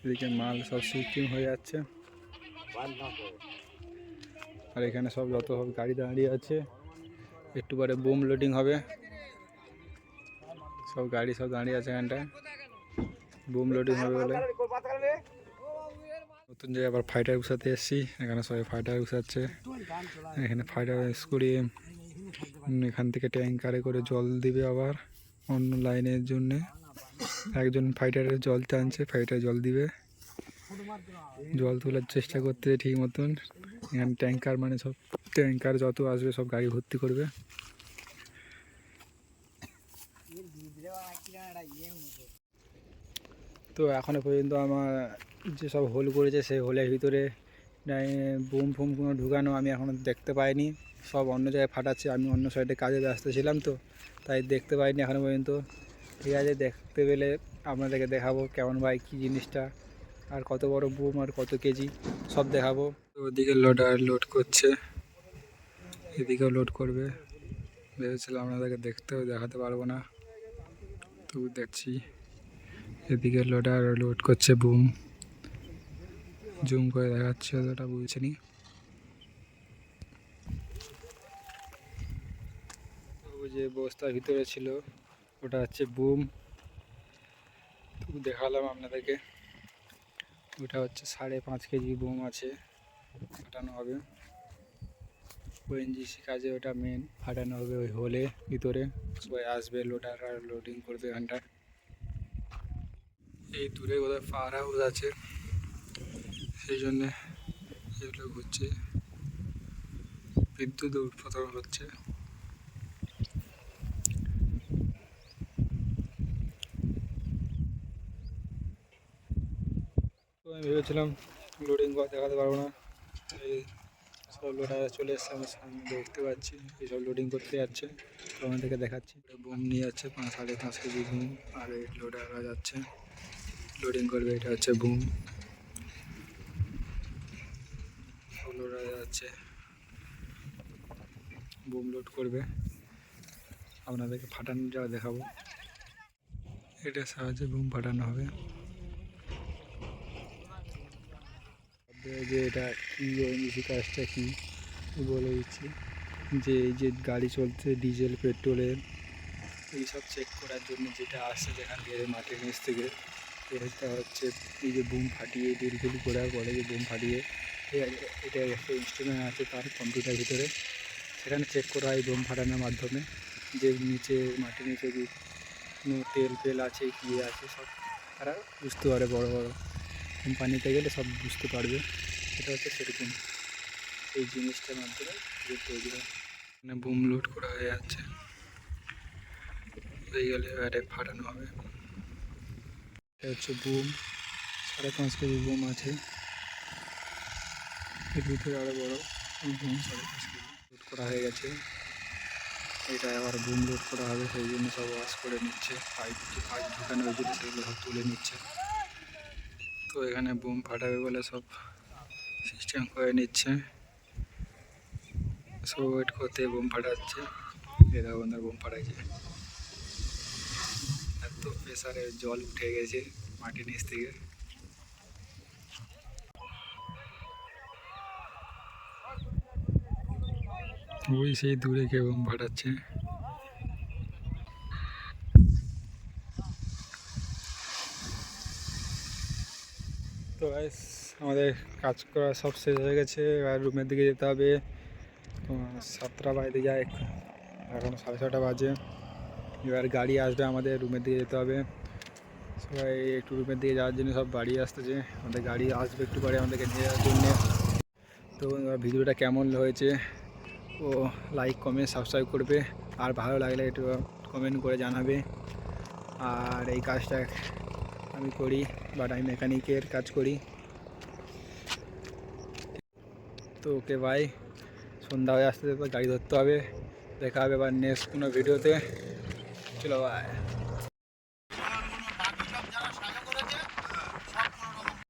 এদিকে মাল সব শিফটিং হয়ে যাচ্ছে, আর এখানে সব যত সব গাড়ি দাঁড়িয়ে আছে, একটু পরে বুম লোডিং হবে। সব গাড়ি সব দাঁড়িয়ে আছে এখানটায়, বুম লোডিং হবে বলে। নতুন জায়গায় আবার ফাইটার উঠাতে এসেছি, এখানে সবাই ফাইটার উঠাচ্ছে। এখানে ফাইটার করে এখান থেকে ট্যাঙ্কারে করে জল দিবে আবার অন্য লাইনের জন্যে। একজন ফাইটারের জল টানছে, ফাইটার জল দিবে, জল তোলার চেষ্টা করতে ঠিক মতন। এখানে ট্যাঙ্কার মানে সব ট্যাঙ্কার যত আসবে সব গাড়ি ভর্তি করবে। তো এখনো পর্যন্ত আমার যেসব হোল করেছে সেই হোলের ভিতরে বুম ফুম কোনো ঢুকানো আমি এখনও দেখতে পাইনি। সব অন্য জায়গায় ফাটাচ্ছে, আমি অন্য সাইডে কাজে ব্যস্ত ছিলাম, তো তাই দেখতে পাইনি এখনও পর্যন্ত। ঠিক আছে, দেখতে পেলে আপনাদেরকে দেখাবো কেমন ভাই কী জিনিসটা, আর কত বড় বুম আর কত কেজি সব দেখাবো। তো ওদিকে লোডার লোড করছে, এদিকেও লোড করবে। ভেবেছিলাম আপনাদেরকে দেখাতে পারবো না, তো দেখছি। এদিকে লোডার লোড করছে বুম, জুম করে দেখাচ্ছে, অতটা বুঝছেনি। যে বস্তার ভিতরে ছিল ওটা হচ্ছে বুম, তো দেখালাম আপনাদেরকে। ওটা হচ্ছে 5.5 কেজি বুম আছে, ফাটানো হবে। ওএনজিসি কাজে ওটা মেন, ফাটানো হবে ওই হোলে ভিতরে। সবাই আসবে, লোডার আর লোডিং করবে এখানটায়। এই দূরে কোথায় পাওয়ার হাউস আছে, সেই জন্যে এগুলো ঘুরছে, বিদ্যুৎ উৎপাদন হচ্ছে। তো আমি ভেবেছিলাম লোডিং করে দেখাতে পারবো না, এই সব লোডার চলে এসছে আমার সামনে, দেখতে পাচ্ছি এইসব লোডিং করতে যাচ্ছে। তো আমাদেরকে দেখাচ্ছি বুম নিয়ে যাচ্ছে 5.5 কেজি বুম, আর এই লোডাররা যাচ্ছে লোডিং করবে। এটা হচ্ছে বুম, লোডার যাচ্ছে বুম লোড করবে, আপনাদেরকে ফাটানো যা দেখাবো। এটার সাহায্যে বুম ফাটানো হবে। যে এটা কী ওএনজিসি কাজটা কী বলে দিচ্ছি, যে এই যে গাড়ি চলছে ডিজেল পেট্রোলের এইসব চেক করার জন্য যেটা আসছে যেখান থেকে মাটির নিচ থেকে, এটা হচ্ছে এই যে বুম ফাটিয়ে ডিল ফিল করার পরে যে বুম ফাটিয়ে এটা একটা ইনস্ট্রুমেন্ট আছে তার কম্পিউটার ভিতরে, সেখানে চেক করা হয় বুম ফাটানোর মাধ্যমে, যে নিচে মাটির নিচে যে কোনো তেল ফেল আছে কী আছে সব তারা বুঝতে পারে। বড় বড় কোম্পানিতে গেলে সব বুঝতে পারবে। এটা হচ্ছে সেরকম এই জিনিসটার মাধ্যমে যে তৈরি হয়। মানে বুম লোড করা হয়ে যাচ্ছে, হয়ে গেলে এবারে ফাটানো হবে। এটা হচ্ছে বুম, 5.5 কেজি বুম আছে, এর ভিতরে আরও বড় বুম 5.5 কেজি লোড করা হয়ে গেছে। এটা আবার বুম লোড করা হবে, সেই জন্য সব ওয়াশ করে নিচ্ছে, পাইপ ঢুকানো হয়েছিল সেগুলো সব তুলে নিচ্ছে। তো এখানে বুম ফাটাবে বলে সব সিস্টেম করে নিচ্ছে, সব ওয়েট করতে বুম ফাটাচ্ছে। এরা ওনার বুম ফাটাইছে, এত প্রেসারে জল উঠে গেছে মাটির নিচ থেকে। ওই সেই দূরে কেউ বুম ফাটাচ্ছে। তো গাইস আমাদের কাজ করা সব শেষ হয়ে গেছে, এবার রুমের দিকে যেতে হবে। 7টা বাজতে যায়, এখন 6:30 বাজে। এবার গাড়ি আসবে, আমাদের রুমের দিকে যেতে হবে। সবাই একটু রুমের দিকে যাওয়ার জন্য সব বাড়ি আসতেছে, আমাদের গাড়ি আসবে একটু পরে আমাদেরকে নিয়ে যাওয়ার জন্যে। তো ভিডিওটা কেমন হয়েছে ও লাইক কমেন্ট সাবস্ক্রাইব করবে, আর ভালো লাগলে একটু কমেন্ট করে জানাবে। আর এই কাজটা আমি করি, বাট আমি মেকানিকের কাজ করি। তো ওকে ভাই, সন্ধ্যা হয়ে আসতে গাড়ি ধরতে হবে। দেখা হবে এবার নেক্সট কোনো ভিডিওতে। চলো ভাই।